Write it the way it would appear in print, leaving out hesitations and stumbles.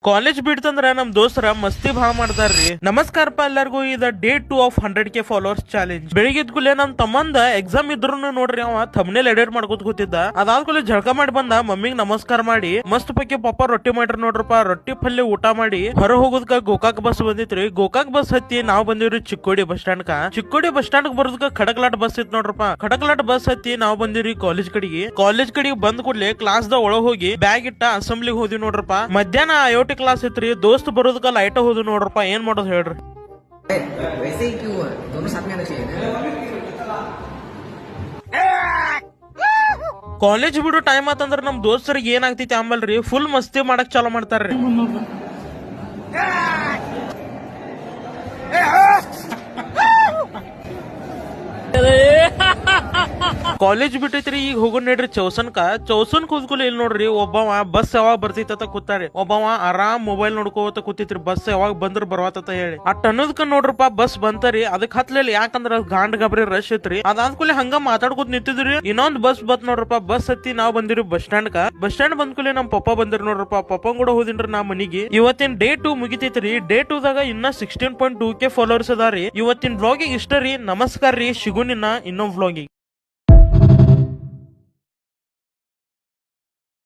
College ಬಿಡ್ತಂದ್ರ ನಮ್ ದೋಸ್ತರ ಮಸ್ತಿ ಭಾಳ ಮಾಡ್ತಾರ್ರಿ. ನಮಸ್ಕಾರಪ್ಪ ಎಲ್ಲರಿಗೂ. ಇದ day 2 of 100K followers challenge. ಬೆಳಿಗ್ಗೆದ್ಕೂಲೆ ನಮ್ ತಮ್ಮಂದ ಎಕ್ಸಾಮ್ ಇದ್ರು ನೋಡ್ರಿ, ಅವ ಥಂಬ್ನೇಲ್ ಎಡಿಟ್ ಮಾಡ್ಕೊತ ಕೂತಿದ್ದ. ಅದಾದ್ಕೂಲೆ ಜಳಕ ಮಾಡಿ ಬಂದ, ಮಮ್ಮಿಗ್ ನಮಸ್ಕಾರ ಮಾಡಿ ಮಸ್ತ್ ಪೈಕಿ ಪಪ್ಪ ರೊಟ್ಟಿ ಮಾಡ್ರಿ ನೋಡ್ರಪ್ಪ. ರೊಟ್ಟಿ ಪಲ್ಯ ಊಟ ಮಾಡಿ ಹೊರ ಹೋಗೋದಕ್ಕ ಗೋಕಾಕ್ ಬಸ್ ಬಂದಿತ್ರಿ. ಗೋಕಾಕ್ ಬಸ್ ಹತ್ತಿ ನಾವ್ ಬಂದಿವ್ರಿ ಚಿಕ್ಕೋಡಿ ಬಸ್ ಸ್ಟ್ಯಾಂಡ್ ಕ. ಚಿಕ್ಕೋಡಿ ಬಸ್ ಸ್ಟ್ಯಾಂಡ್ ಬರೋದಕ್ಕ ಖಡಕ್ಲಾಟ್ ಬಸ್ ಇತ್ತು ನೋಡ್ರಪ್ಪ. ಖಡಕ್ಲಾಟ್ ಬಸ್ ಹತ್ತಿ ನಾವ್ ಬಂದಿವ್ರಿ ಕಾಲೇಜ್ ಕಡೆಗೆ ಬಂದ್ ಕೂಡ್ಲೆ ಕ್ಲಾಸ್ ದ ಒಳಗ್ ಹೋಗಿ ಬ್ಯಾಗ್ ಇಟ್ಟ ಅಸೆಂಬ್ಲಿಗೆ ಹೋದ್ವಿ ನೋಡ್ರಪ್ಪ. ಮಧ್ಯಾಹ್ನ IoT ಕ್ಲಾಸ್ ಇತ್ರಿ. ದೋಸ್ತ್ ಬರೋದಕ್ಕ ಲೈಟ್ ಹೋದ್ವಿ ನೋಡ್ರಪ್ಪ. ಏನ್ ಮಾಡೋದು ಹೇಳ್ರಿ. वैसे ही क्यों है? दोनों साथ में आना चाहिए ना। ಕಾಲೇಜ್ ಬಿಡು ಟೈಮ್ ಆತಂದ್ರ ನಮ್ ದೋಸ್ತರಿಗೆ ಏನಾಗ್ತೈತಿ ಆಮೇಲ್ರಿ ಫುಲ್ ಮಸ್ತಿ ಮಾಡಕ್ ಚಾಲೂ ಮಾಡ್ತಾರ್ರಿ. ಕಾಲೇಜ್ ಬಿಟ್ಟೈತ್ರಿ, ಈಗ ಹೋಗೋಣ ನೋಡ್ರಿ ಚೌಸನ್ ಕೂದ್ಕೂಲ ಇಲ್ಲಿ ನೋಡ್ರಿ. ಒಬ್ಬವ ಬಸ್ ಯಾವಾಗ ಬರ್ತೈತ ಕೂತಾರಿ, ಒಬ್ಬವ ಆರಾಮ್ ಮೊಬೈಲ್ ನೋಡ್ಕೋತ ಕೂತಿತ್ರಿ. ಬಸ್ ಯಾವಾಗ ಬಂದ್ರ ಬರ್ವಾತ ಹೇಳಿ ಅಟ್ ಅನ್ನೋದಕ್ಕ ನೋಡ್ರಪ್ಪ ಬಸ್ ಬಂತರಿ. ಅದಕ್ ಹತ್ಲಿಲ್ಲ, ಯಾಕಂದ್ರ ಗಾಂಡ್ ಗಬ್ರಿ ರಶ್ ಐತ್ರಿ. ಅದಾದ್ಕೂಲೆ ಹಂಗ ಮಾತಾಡ್ಕೋತ ನಿಂತಿದ್ರಿ. ಇನ್ನೊಂದ್ ಬಸ್ ಬತ್ ನೋಡ್ರಪ್ಪ. ಬಸ್ ಹತ್ತಿ ನಾವ್ ಬಂದಿರಿ ಬಸ್ ಸ್ಟ್ಯಾಂಡ್ ಬಂದ್ಕೂಲೆ ನಮ್ ಪಪ್ಪ ಬಂದಿರಿ ನೋಡ್ರಪ್ಪ. ಪಪ್ಪನ್ ಕೂಡ ಹೋದಿನ್ರಿ ನಾ ಮನಿಗೆ. ಇವತ್ತಿನ ಡೇ 2 ಮುಗಿತೈತ್ರಿ. ಡೇ 2 ದಾಗ ಇನ್ನ 16.2K ಫಾಲೋವರ್ಸ್ ಅದಾರಿ. ಇವತ್ತಿನ ವ್ಲಾಗಿಗೆ ಇಷ್ಟ ರೀ. ನಮಸ್ಕಾರ ರೀ, ಸಿಗುನಿನ್ನ ಇನ್ನೊಂದ್ ವ್ಲಾಗಿಗೆ.